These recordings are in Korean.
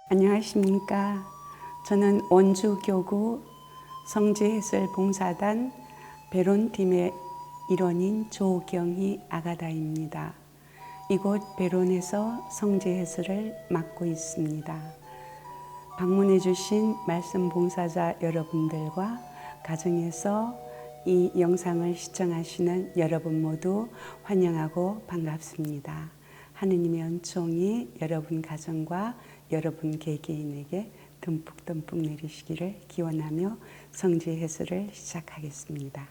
안녕하십니까. 저는 원주교구 성지해설봉사단 베론팀의 일원인 조경희 아가다입니다. 이곳 베론에서 성지해설을 맡고 있습니다. 방문해 주신 말씀 봉사자 여러분들과 가정에서 이 영상을 시청하시는 여러분 모두 환영하고 반갑습니다. 하느님의 은총이 여러분 가정과 여러분 개개인에게 듬뿍듬뿍 내리시기를 기원하며 성지 해설을 시작하겠습니다.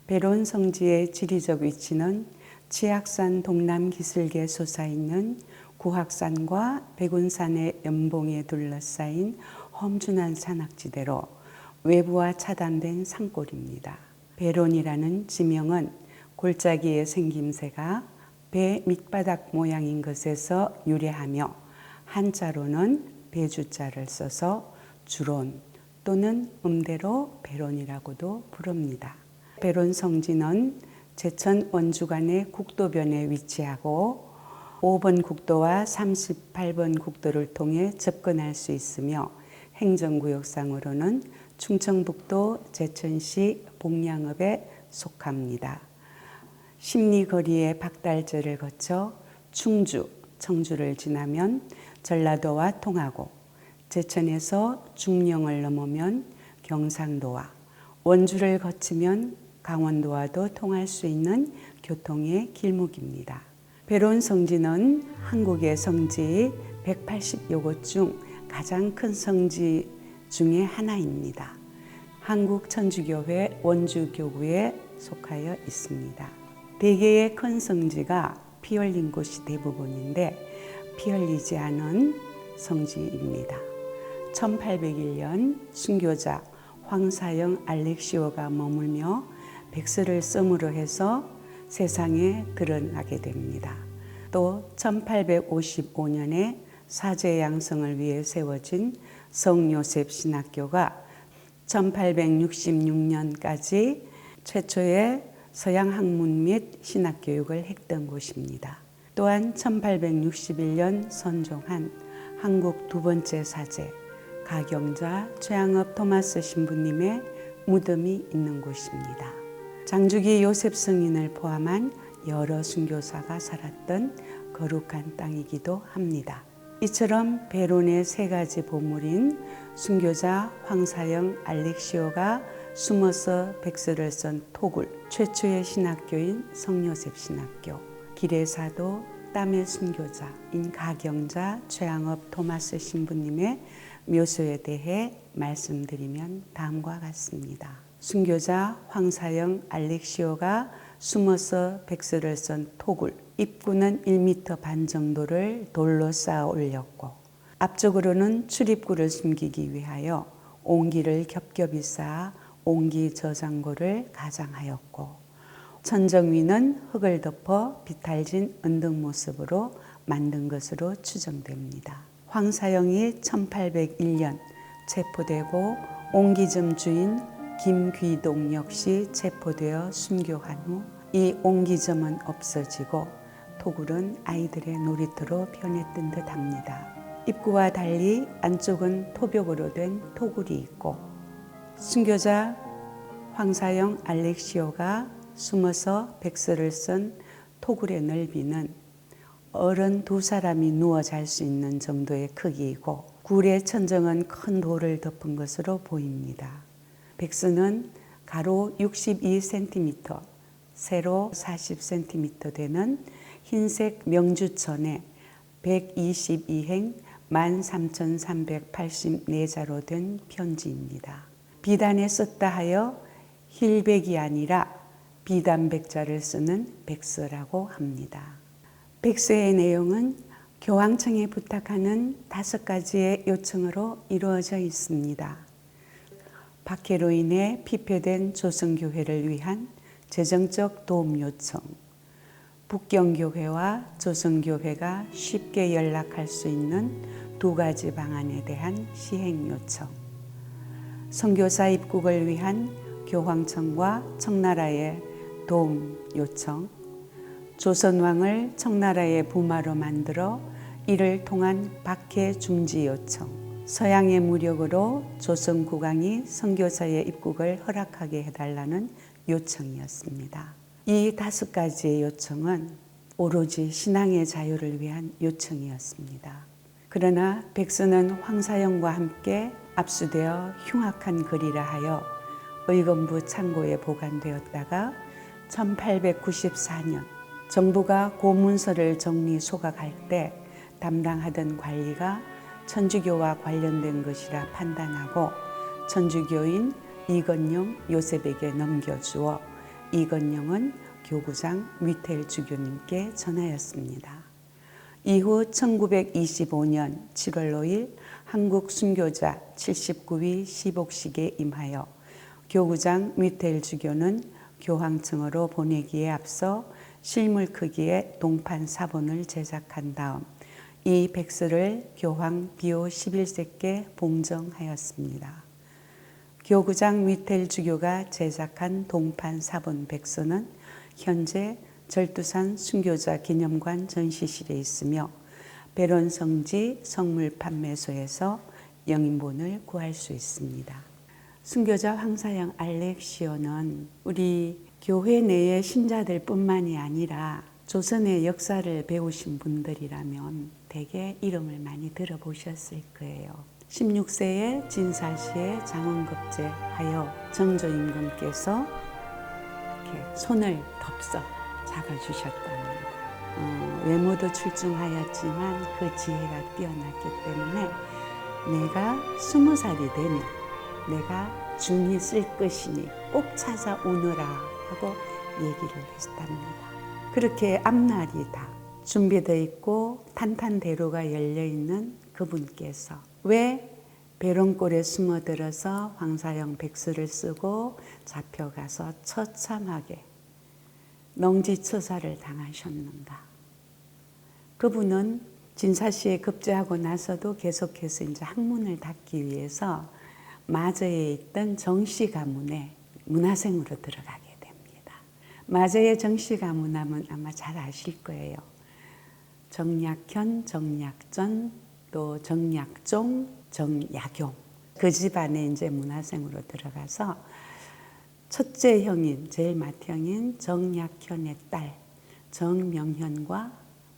베론 성지의 지리적 위치는 치악산 동남기슭에 솟아있는 구악산과 백운산의 연봉에 둘러싸인 험준한 산악지대로 외부와 차단된 산골입니다. 베론이라는 지명은 골짜기의 생김새가 배 밑바닥 모양인 것에서 유래하며 한자로는 배주자를 써서 주론 또는 음대로 베론이라고도 부릅니다. 베론 성지는 제천 원주간의 국도변에 위치하고 5번 국도와 38번 국도를 통해 접근할 수 있으며 행정구역상으로는 충청북도 제천시 복량읍에 속합니다. 십리거리의 박달제를 거쳐 충주, 청주를 지나면 전라도와 통하고 제천에서 중령을 넘으면 경상도와 원주를 거치면 강원도와도 통할 수 있는 교통의 길목입니다. 베론 성지는 한국의 성지 180여 곳 중 가장 큰 성지 중에 하나입니다. 한국천주교회 원주교구에 속하여 있습니다. 대개의 큰 성지가 피 흘린 곳이 대부분인데 피 흘리지 않은 성지입니다. 1801년 순교자 황사영 알렉시오가 머물며 백서를 씀으로 해서 세상에 드러나게 됩니다. 또 1855년에 사제 양성을 위해 세워진 성요셉 신학교가 1866년까지 최초의 서양 학문 및 신학교육을 했던 곳입니다. 또한 1861년 선종한 한국 두 번째 사제 가경자 최양업 토마스 신부님의 무덤이 있는 곳입니다. 장주기 요셉 성인을 포함한 여러 순교사가 살았던 거룩한 땅이기도 합니다. 이처럼 베론의 세 가지 보물인 순교자 황사영 알렉시오가 숨어서 백서를 쓴 토굴, 최초의 신학교인 성요셉 신학교, 길의 사도 땀의 순교자인 가경자 최양업 토마스 신부님의 묘소에 대해 말씀드리면 다음과 같습니다. 순교자 황사영 알렉시오가 숨어서 백서를 쓴 토굴, 입구는 1m 반 정도를 돌로 쌓아 올렸고 앞쪽으로는 출입구를 숨기기 위하여 옹기를 겹겹이 쌓아 옹기 저장고를 가장하였고 천정 위는 흙을 덮어 비탈진 은등 모습으로 만든 것으로 추정됩니다. 황사영이 1801년 체포되고 옹기점 주인 김귀동 역시 체포되어 순교한 후 이 옹기점은 없어지고 토굴은 아이들의 놀이터로 변했던 듯 합니다. 입구와 달리 안쪽은 토벽으로 된 토굴이 있고 순교자 황사영 알렉시오가 숨어서 백서를 쓴 토굴의 넓이는 어른 두 사람이 누워 잘 수 있는 정도의 크기이고 굴의 천정은 큰 돌을 덮은 것으로 보입니다. 백서는 가로 62cm, 세로 40cm 되는 흰색 명주천에 122행 13,384자로 된 편지입니다. 비단에 썼다 하여 힐백이 아니라 비단백자를 쓰는 백서라고 합니다. 백서의 내용은 교황청에 부탁하는 5가지의 요청으로 이루어져 있습니다. 박해로 인해 피폐된 조선교회를 위한 재정적 도움 요청, 북경교회와 조선교회가 쉽게 연락할 수 있는 2가지 방안에 대한 시행 요청, 선교사 입국을 위한 교황청과 청나라의 도움 요청, 조선왕을 청나라의 부마로 만들어 이를 통한 박해 중지 요청, 서양의 무력으로 조선 국왕이 선교사의 입국을 허락하게 해달라는 요청이었습니다. 이 5가지의 요청은 오로지 신앙의 자유를 위한 요청이었습니다. 그러나 백서는 황사영과 함께 압수되어 흉악한 글이라 하여 의검부 창고에 보관되었다가 1894년 정부가 고문서를 정리 소각할 때 담당하던 관리가 천주교와 관련된 것이라 판단하고 천주교인 이건영 요셉에게 넘겨주어 이건영은 교구장 위텔 주교님께 전하였습니다. 이후 1925년 7월 5일 한국 순교자 79위 시복식에 임하여 교구장 위텔 주교는 교황청으로 보내기에 앞서 실물 크기의 동판 사본을 제작한 다음 이 백서를 교황 비오 11세께 봉정하였습니다. 교구장 위텔 주교가 제작한 동판 사본 백서는 현재 절두산 순교자 기념관 전시실에 있으며 배론성지 성물 판매소에서 영인본을 구할 수 있습니다. 순교자 황사영 알렉시오는 우리 교회 내의 신자들 뿐만이 아니라 조선의 역사를 배우신 분들이라면 대개 이름을 많이 들어보셨을 거예요. 16세에 진사시에 장원급제하여 정조임금께서 이렇게 손을 덥석 잡아주셨답니다. 외모도 출중하였지만 그 지혜가 뛰어났기 때문에 내가 20살이 되면 내가 중히 쓸 것이니 꼭 찾아오너라 하고 얘기를 했답니다. 그렇게 앞날이 다 준비되어 있고 탄탄대로가 열려있는 그분께서 왜 배롱골에 숨어들어서 황사영 백서를 쓰고 잡혀가서 처참하게 농지처사를 당하셨는가? 그분은 진사시에 급제하고 나서도 계속해서 이제 학문을 닦기 위해서 마저에 있던 정시 가문에 문화생으로 들어가게 됩니다. 마저의 정시 가문하면 아마 잘 아실 거예요. 정약현, 정약전, 또 정약종, 정약용. 그 집안에 이제 문화생으로 들어가서 첫째 형인, 제일 맏형인 정약현의 딸 정명현과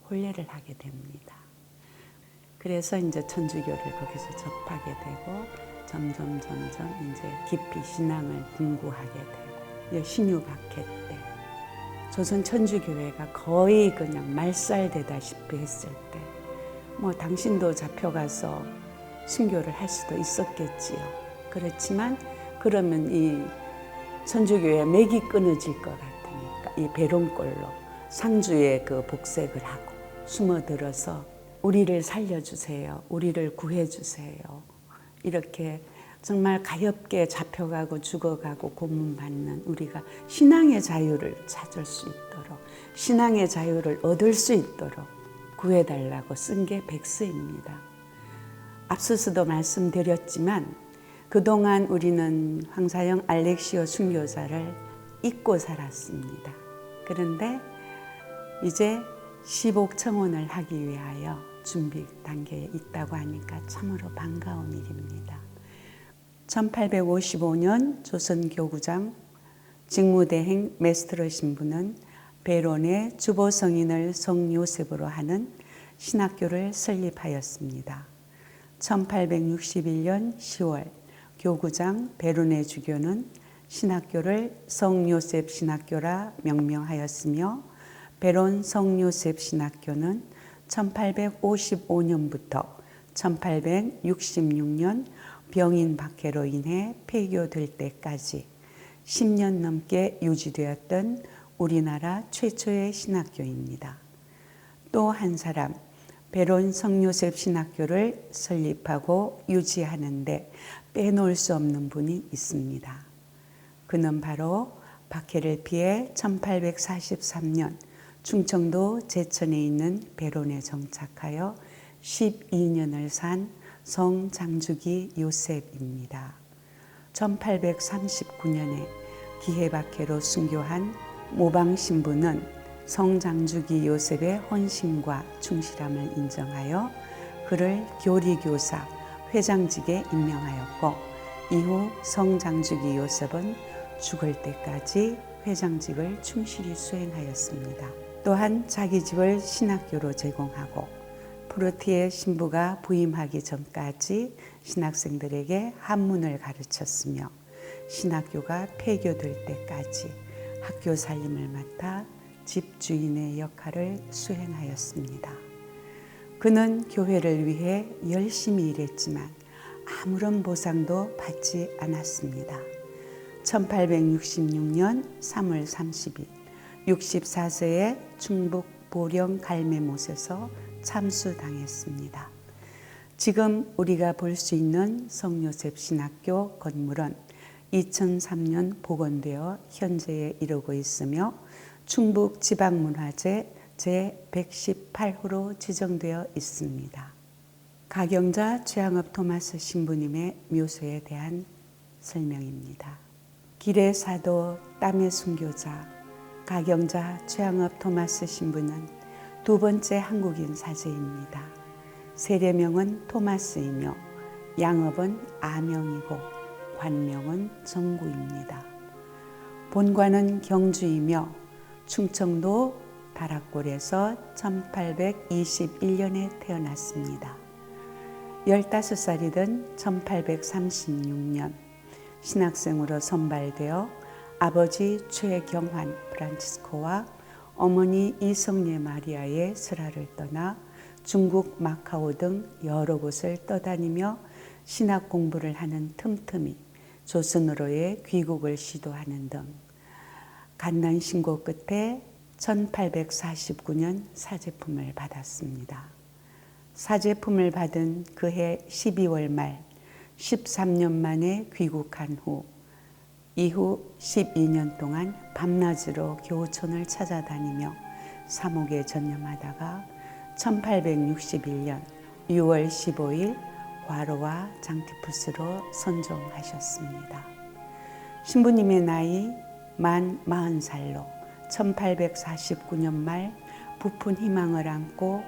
혼례를 하게 됩니다. 그래서 이제 천주교를 거기서 접하게 되고 점점 이제 깊이 신앙을 궁구하게 되고 신유박해 때 조선 천주교회가 거의 그냥 말살되다시피 했을 때 뭐 당신도 잡혀가서 순교를 할 수도 있었겠지요. 그렇지만 그러면 이 천주교회 맥이 끊어질 것 같으니까 이 배롱골로 상주에 그 복색을 하고 숨어들어서 우리를 살려주세요. 우리를 구해주세요. 이렇게 정말 가엾게 잡혀가고 죽어가고 고문받는 우리가 신앙의 자유를 찾을 수 있도록 신앙의 자유를 얻을 수 있도록 구해달라고 쓴 게 백서입니다. 앞서서도 말씀드렸지만 그동안 우리는 황사영 알렉시오 순교사를 잊고 살았습니다. 그런데 이제 시복 청원을 하기 위하여 준비 단계에 있다고 하니까 참으로 반가운 일입니다. 1855년 조선교구장 직무대행 메스트로 신부는 베론의 주보성인을 성요셉으로 하는 신학교를 설립하였습니다. 1861년 10월 교구장 베론의 주교는 신학교를 성요셉 신학교라 명명하였으며 베론 성요셉 신학교는 1855년부터 1866년 병인 박해로 인해 폐교될 때까지 10년 넘게 유지되었던 우리나라 최초의 신학교입니다. 또 한 사람, 베론 성요셉 신학교를 설립하고 유지하는데 빼놓을 수 없는 분이 있습니다. 그는 바로 박해를 피해 1843년 충청도 제천에 있는 베론에 정착하여 12년을 산 성장주기 요셉입니다. 1839년에 기해박해로 순교한 모방 신부는 성장주기 요셉의 헌신과 충실함을 인정하여 그를 교리교사 회장직에 임명하였고, 이후 성장주기 요셉은 죽을 때까지 회장직을 충실히 수행하였습니다. 또한 자기 집을 신학교로 제공하고 프루티의 신부가 부임하기 전까지 신학생들에게 한문을 가르쳤으며, 신학교가 폐교될 때까지 학교 살림을 맡아 집주인의 역할을 수행하였습니다. 그는 교회를 위해 열심히 일했지만 아무런 보상도 받지 않았습니다. 1866년 3월 30일 64세의 충북 보령 갈매못에서 참수당했습니다. 지금 우리가 볼 수 있는 성요셉 신학교 건물은 2003년 복원되어 현재에 이르고 있으며 충북 지방문화재 제118호로 지정되어 있습니다. 가경자 최양업 토마스 신부님의 묘소에 대한 설명입니다. 길의 사도 땀의 순교자 가경자 최양업 토마스 신부는 두 번째 한국인 사제입니다. 세례명은 토마스이며 양업은 아명이고 관명은 정구입니다. 본관은 경주이며 충청도 다락골에서 1821년에 태어났습니다. 15살이던 1836년 신학생으로 선발되어 아버지 최경환 프란치스코와 어머니 이성례 마리아의 슬하를 떠나 중국 마카오 등 여러 곳을 떠다니며 신학 공부를 하는 틈틈이 조선으로의 귀국을 시도하는 등 갓난 신고 끝에 1849년 사제품을 받았습니다. 사제품을 받은 그해 12월 말 13년 만에 귀국한 후 이후 12년 동안 밤낮으로 교우촌을 찾아다니며 사목에 전념하다가 1861년 6월 15일 과로와 장티푸스로 선종하셨습니다. 신부님의 나이 만 40살로 1849년 말 부푼 희망을 안고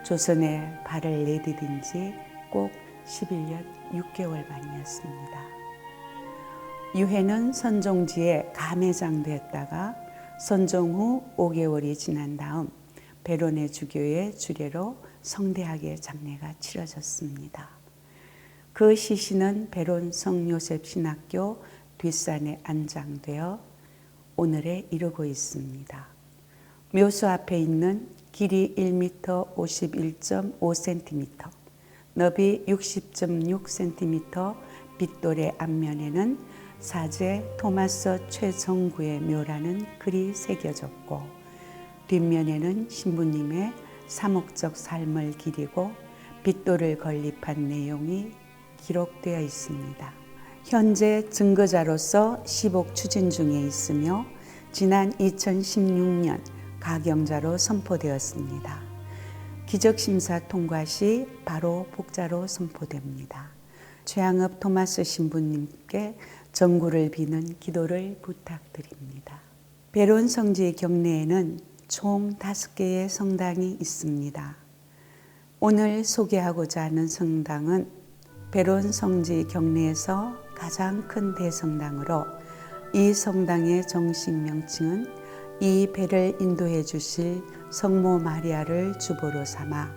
조선에 발을 내디딘 지 꼭 11년 6개월 만이었습니다. 유해는 선종지에 감회장되었다가 선종 후 5개월이 지난 다음 베로네 주교의 주례로 성대하게 장례가 치러졌습니다. 그 시신은 베론 성요셉 신학교 뒷산에 안장되어 오늘에 이르고 있습니다. 묘소 앞에 있는 길이 1m 51.5cm, 너비 60.6cm 빗돌의 앞면에는 사제 토마스 최정구의 묘라는 글이 새겨졌고, 뒷면에는 신부님의 사목적 삶을 기리고 빗돌을 건립한 내용이 기록되어 있습니다. 현재 증거자로서 시복 추진 중에 있으며 지난 2016년 가경자로 선포되었습니다. 기적심사 통과 시 바로 복자로 선포됩니다. 최양업 토마스 신부님께 정구를 비는 기도를 부탁드립니다. 베론 성지 경내에는 총 5개의 성당이 있습니다. 오늘 소개하고자 하는 성당은 베론 성지 경내에서 가장 큰 대성당으로, 이 성당의 정식 명칭은 이 배를 인도해 주실 성모 마리아를 주보로 삼아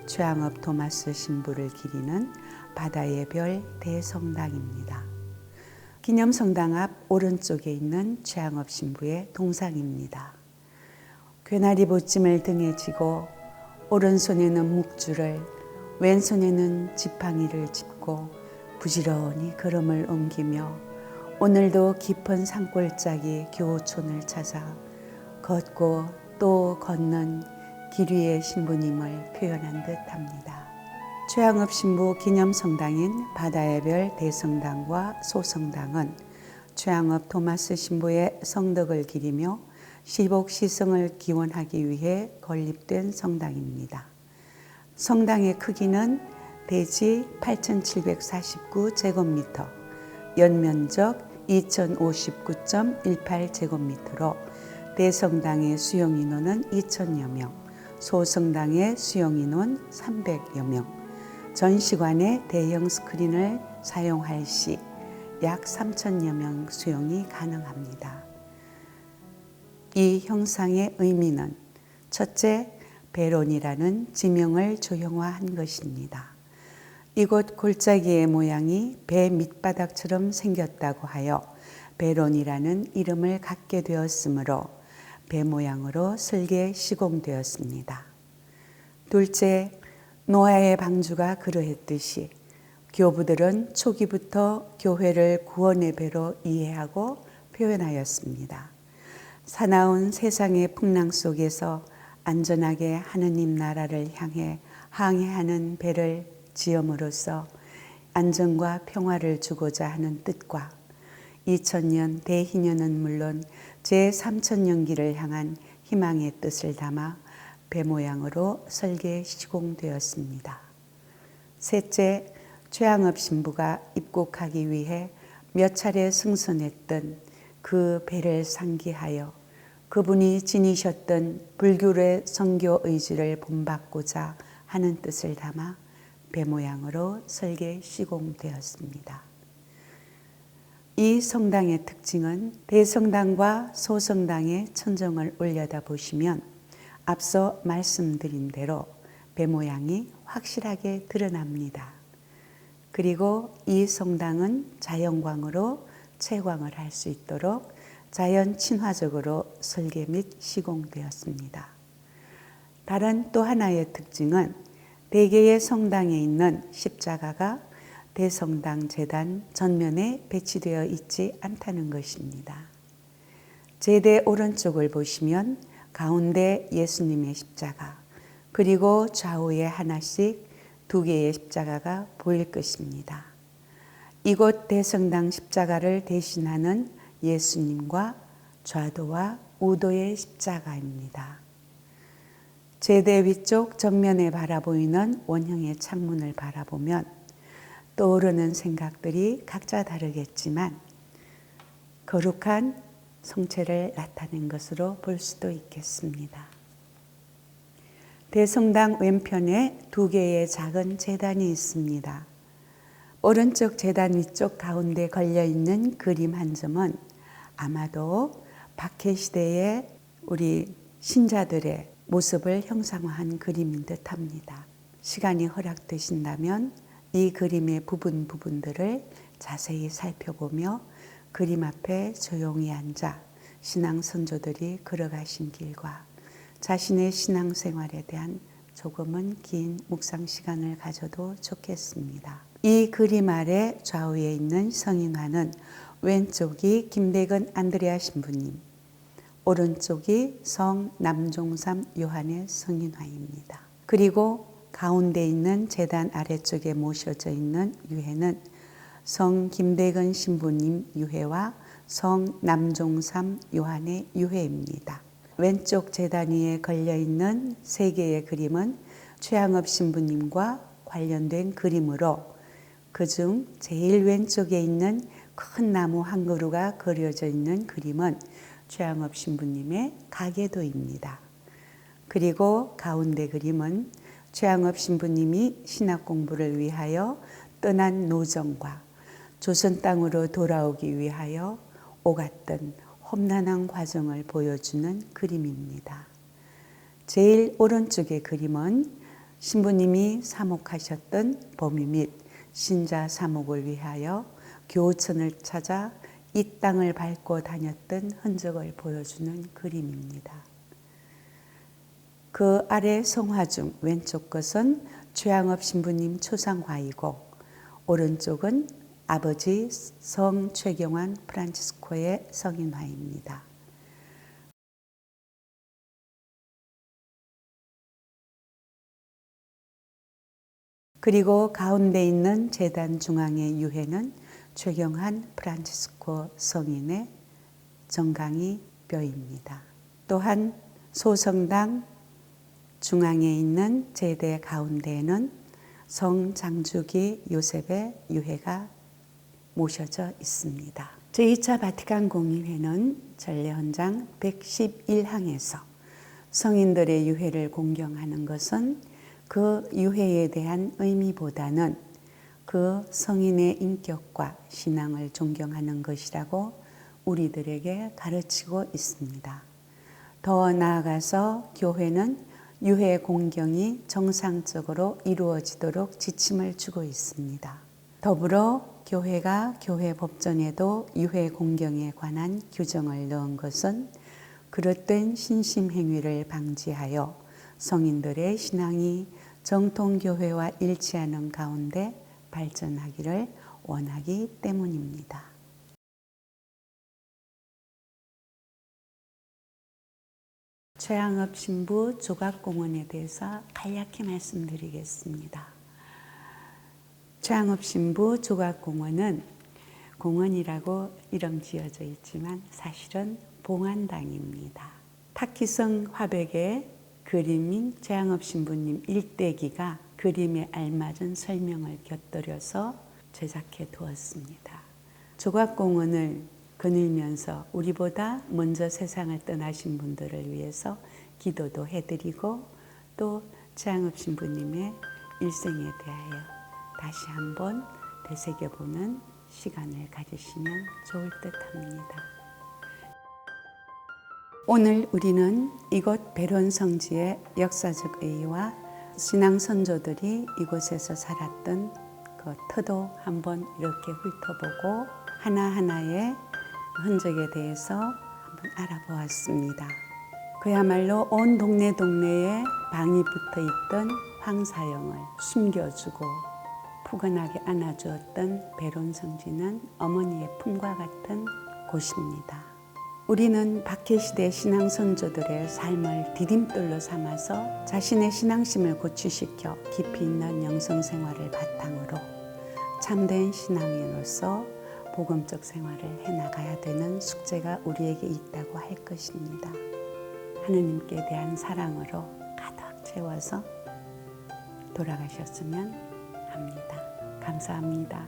최양업 토마스 신부를 기리는 바다의 별 대성당입니다. 기념성당 앞 오른쪽에 있는 최양업 신부의 동상입니다. 괴나리 보찜을 등에 지고 오른손에는 묵주를, 왼손에는 지팡이를 짚고 부지런히 걸음을 옮기며 오늘도 깊은 산골짜기 교우촌을 찾아 걷고 또 걷는 길 위의 신부님을 표현한 듯합니다. 최양업 신부 기념성당인 바다의 별 대성당과 소성당은 최양업 토마스 신부의 성덕을 기리며 시복 시성을 기원하기 위해 건립된 성당입니다. 성당의 크기는 대지 8,749제곱미터, 연면적 2,059.18제곱미터로 대성당의 수용 인원은 2,000여 명, 소성당의 수용 인원 300여 명, 전시관에 대형 스크린을 사용할 시 약 3,000여 명 수용이 가능합니다. 이 형상의 의미는 첫째, 베론이라는 지명을 조형화한 것입니다. 이곳 골짜기의 모양이 배 밑바닥처럼 생겼다고 하여 베론이라는 이름을 갖게 되었으므로 배 모양으로 설계 시공되었습니다. 둘째, 노아의 방주가 그러했듯이 교부들은 초기부터 교회를 구원의 배로 이해하고 표현하였습니다. 사나운 세상의 풍랑 속에서 안전하게 하느님 나라를 향해 항해하는 배를 지음으로써 안전과 평화를 주고자 하는 뜻과 2000년 대희년은 물론 제3000년기를 향한 희망의 뜻을 담아 배 모양으로 설계 시공되었습니다. 셋째, 최양업 신부가 입국하기 위해 몇 차례 승선했던 그 배를 상기하여 그분이 지니셨던 불교의 선교 의지를 본받고자 하는 뜻을 담아 배 모양으로 설계 시공되었습니다. 이 성당의 특징은 대성당과 소성당의 천정을 올려다보시면 앞서 말씀드린 대로 배 모양이 확실하게 드러납니다. 그리고 이 성당은 자연광으로 채광을 할 수 있도록 자연 친화적으로 설계 및 시공되었습니다. 다른 또 하나의 특징은 대개의 성당에 있는 십자가가 대성당 제단 전면에 배치되어 있지 않다는 것입니다. 제대 오른쪽을 보시면 가운데 예수님의 십자가, 그리고 좌우에 하나씩 2개의 십자가가 보일 것입니다. 이곳 대성당 십자가를 대신하는 예수님과 좌도와 우도의 십자가입니다. 제대 위쪽 정면에 바라보이는 원형의 창문을 바라보면 떠오르는 생각들이 각자 다르겠지만 거룩한 성체를 나타낸 것으로 볼 수도 있겠습니다. 대성당 왼편에 2개의 작은 제단이 있습니다. 오른쪽 제단 위쪽 가운데 걸려있는 그림 한 점은 아마도 박해시대의 우리 신자들의 모습을 형상화한 그림인 듯 합니다. 시간이 허락되신다면 이 그림의 부분들을 자세히 살펴보며 그림 앞에 조용히 앉아 신앙 선조들이 걸어가신 길과 자신의 신앙생활에 대한 조금은 긴 묵상 시간을 가져도 좋겠습니다. 이 그림 아래 좌우에 있는 성인화는 왼쪽이 김대근 안드레아 신부님, 오른쪽이 성 남종삼 요한의 성인화입니다. 그리고 가운데 있는 제단 아래쪽에 모셔져 있는 유해는 성 김대근 신부님 유해와 성 남종삼 요한의 유해입니다. 왼쪽 제단 위에 걸려있는 3개의 그림은 최양업 신부님과 관련된 그림으로 그중 제일 왼쪽에 있는 큰 나무 한 그루가 그려져 있는 그림은 최양업 신부님의 가계도입니다. 그리고 가운데 그림은 최양업 신부님이 신학 공부를 위하여 떠난 노정과 조선 땅으로 돌아오기 위하여 오갔던 험난한 과정을 보여주는 그림입니다. 제일 오른쪽의 그림은 신부님이 사목하셨던 범위 및 신자 사목을 위하여 교천을 찾아 이 땅을 밟고 다녔던 흔적을 보여주는 그림입니다. 그 아래 성화 중 왼쪽 것은 최양업 신부님 초상화이고 오른쪽은 아버지 성 최경환 프란치스코의 성인화입니다. 그리고 가운데 있는 제단 중앙의 유해는 최경환 프란치스코 성인의 정강이 뼈입니다. 또한 소성당 중앙에 있는 제대 가운데에는 성 장주기 요셉의 유해가 모셔져 있습니다. 제2차 바티칸 공의회는 전례헌장 111항에서 성인들의 유해를 공경하는 것은 그 유해에 대한 의미보다는 그 성인의 인격과 신앙을 존경하는 것이라고 우리들에게 가르치고 있습니다. 더 나아가서 교회는 유해 공경이 정상적으로 이루어지도록 지침을 주고 있습니다. 더불어 교회가 교회 법전에도 유해 공경에 관한 규정을 넣은 것은 그릇된 신심행위를 방지하여 성인들의 신앙이 정통교회와 일치하는 가운데 발전하기를 원하기 때문입니다. 최양업 신부 조각공원에 대해서 간략히 말씀드리겠습니다. 최양업 신부 조각공원은 공원이라고 이름 지어져 있지만 사실은 봉안당입니다. 타키성 화백의 그림인 최양업 신부님 일대기가 그림에 알맞은 설명을 곁들여서 제작해 두었습니다. 조각공원을 거닐면서 우리보다 먼저 세상을 떠나신 분들을 위해서 기도도 해드리고 또 최양업 신부님의 일생에 대하여 다시 한번 되새겨보는 시간을 가지시면 좋을 듯합니다. 오늘 우리는 이곳 배론성지의 역사적 의의와 신앙 선조들이 이곳에서 살았던 그 터도 한번 이렇게 훑어보고 하나하나의 흔적에 대해서 한번 알아보았습니다. 그야말로 온 동네에 방이 붙어 있던 황사영을 숨겨주고 푸근하게 안아주었던 배론성지는 어머니의 품과 같은 곳입니다. 우리는 박해시대 신앙 선조들의 삶을 디딤돌로 삼아서 자신의 신앙심을 고취시켜 깊이 있는 영성생활을 바탕으로 참된 신앙인으로서 복음적 생활을 해나가야 되는 숙제가 우리에게 있다고 할 것입니다. 하느님께 대한 사랑으로 가득 채워서 돌아가셨으면 합니다. 감사합니다.